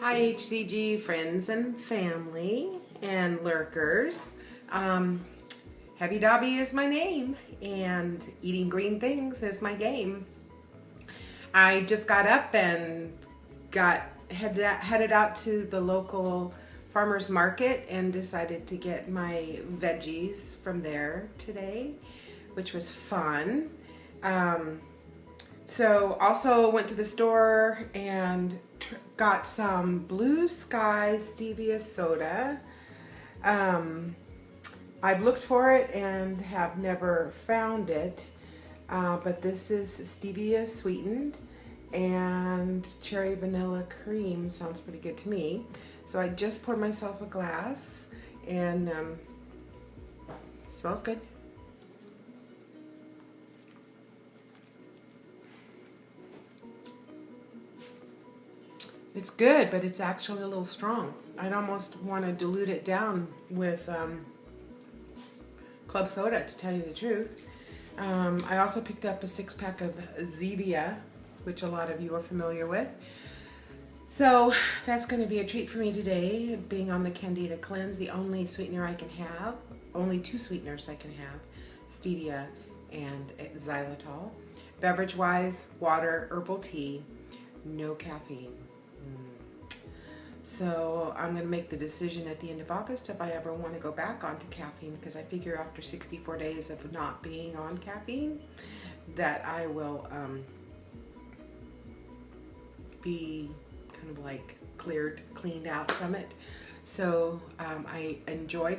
Hi HCG friends and family and lurkers. Heavy Dobby is my name and eating green things is my game. I just got up and headed out to the local farmer's market and decided to get my veggies from there today, which was fun. So also went to the store and got some Blue Sky stevia soda. I've looked for it and have never found it, but this is stevia sweetened and cherry vanilla cream. Sounds pretty good to me. So I just poured myself a glass and smells good. It's good, but it's actually a little strong. I'd almost want to dilute it down with club soda, to tell you the truth. I also picked up a 6-pack of Zevia, which a lot of you are familiar with. So that's going to be a treat for me today, being on the Candida cleanse. The only sweetener I can have, only 2 sweeteners I can have, stevia and xylitol. Beverage-wise, water, herbal tea, no caffeine. So I'm going to make the decision at the end of August if I ever want to go back onto caffeine, because I figure after 64 days of not being on caffeine that I will be kind of like cleaned out from it. So I enjoy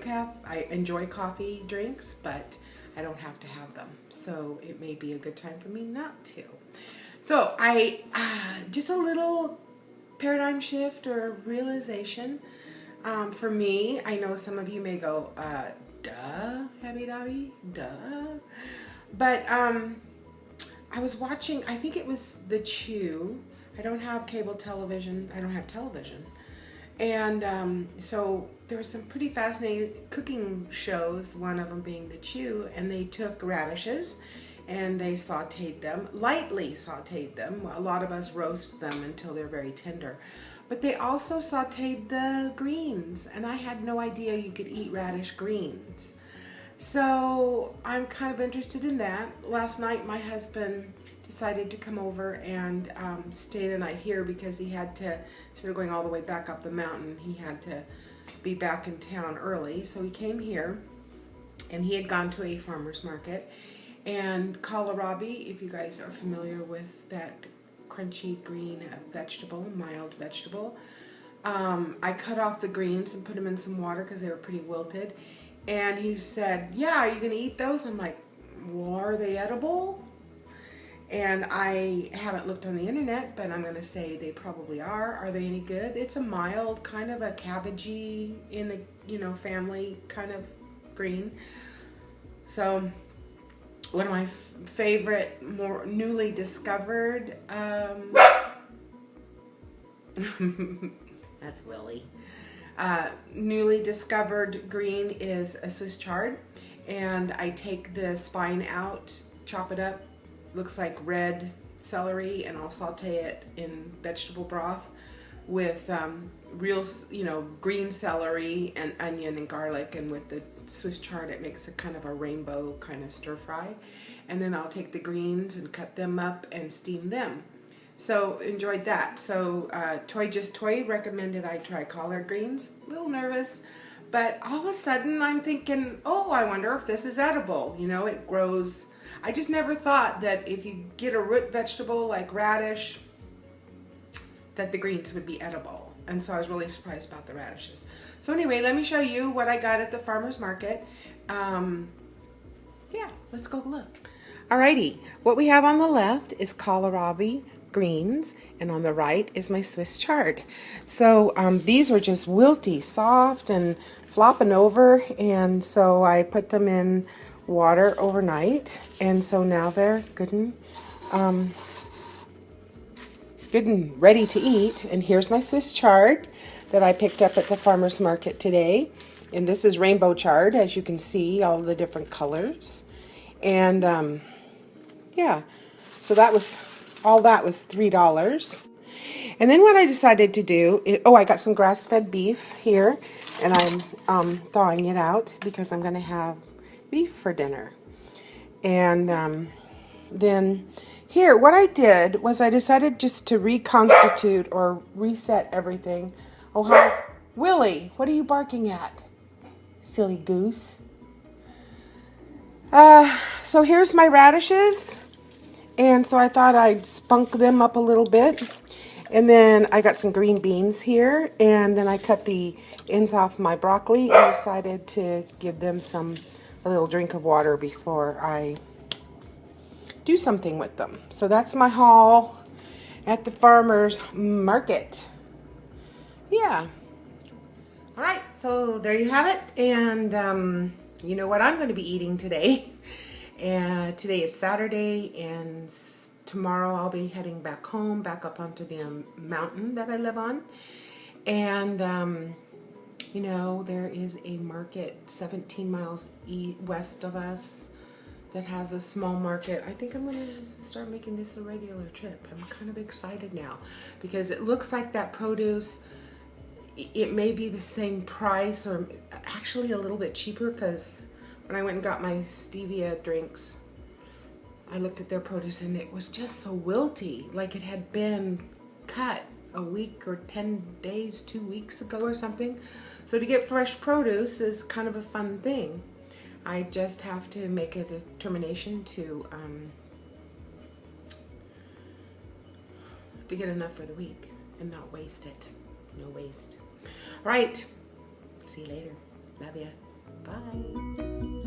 coffee drinks, but I don't have to have them. So it may be a good time for me not to. So I just a little paradigm shift or realization for me. I know some of you may go, duh, Heavy Dobby, duh. But I was watching, I think it was The Chew. I don't have cable television. I don't have television. And so there were some pretty fascinating cooking shows, one of them being The Chew, and they took radishes and they sauteed them, lightly sauteed them. A lot of us roast them until they're very tender. But they also sauteed the greens, and I had no idea you could eat radish greens. So I'm kind of interested in that. Last night my husband decided to come over and stay the night here because he had to, instead of going all the way back up the mountain, he had to be back in town early. So he came here, and he had gone to a farmer's market. And kohlrabi, if you guys are familiar with that crunchy green vegetable, mild vegetable, I cut off the greens and put them in some water because they were pretty wilted. And he said, yeah, are you going to eat those? I'm like, well, are they edible? And I haven't looked on the internet, but I'm going to say they probably are. Are they any good? It's a mild, kind of a cabbagey in the, family kind of green. So one of my favorite, more newly discovered, that's Willie. Newly discovered green is a Swiss chard, and I take the spine out, chop it up, looks like red celery, and I'll saute it in vegetable broth with real, green celery and onion and garlic, and with the Swiss chard it makes a kind of a rainbow kind of stir fry. And then I'll take the greens and cut them up and steam them. So enjoyed that. So Toy recommended I try collard greens. A little nervous, but all of a sudden I'm thinking, oh, I wonder if this is edible. It grows. I just never thought that if you get a root vegetable like radish, that the greens would be edible. And so I was really surprised about the radishes. So anyway, let me show you what I got at the farmer's market. Yeah, let's go look. Alrighty, what we have on the left is kohlrabi greens, and on the right is my Swiss chard. So these were just wilty, soft, and flopping over, and so I put them in water overnight, and so now they're good and ready to eat. And here's my Swiss chard that I picked up at the farmer's market today, and this is rainbow chard, as you can see, all the different colors. And yeah, so that was all. That was $3. And then what I decided to do, I got some grass-fed beef here, and I'm thawing it out because I'm going to have beef for dinner. And then here, what I did was I decided just to reconstitute or reset everything. Oh, hi. Willie, what are you barking at? Silly goose. So here's my radishes. And so I thought I'd spunk them up a little bit. And then I got some green beans here. And then I cut the ends off my broccoli and decided to give them a little drink of water before I do something with them. So that's my haul at the farmer's market. Yeah. All right, so there you have it. And you know what I'm going to be eating today. And today is Saturday, and tomorrow I'll be heading back home, back up onto the mountain that I live on. And you know, there is a market 17 miles west of us that has a small market. I think I'm going to start making this a regular trip. I'm kind of excited now because it looks like that produce, it may be the same price or actually a little bit cheaper, because when I went and got my stevia drinks, I looked at their produce and it was just so wilty, like it had been cut a week or 10 days, 2 weeks ago or something. So to get fresh produce is kind of a fun thing. I just have to make a determination to get enough for the week and not waste it. No waste. All right. See you later. Love ya. Bye.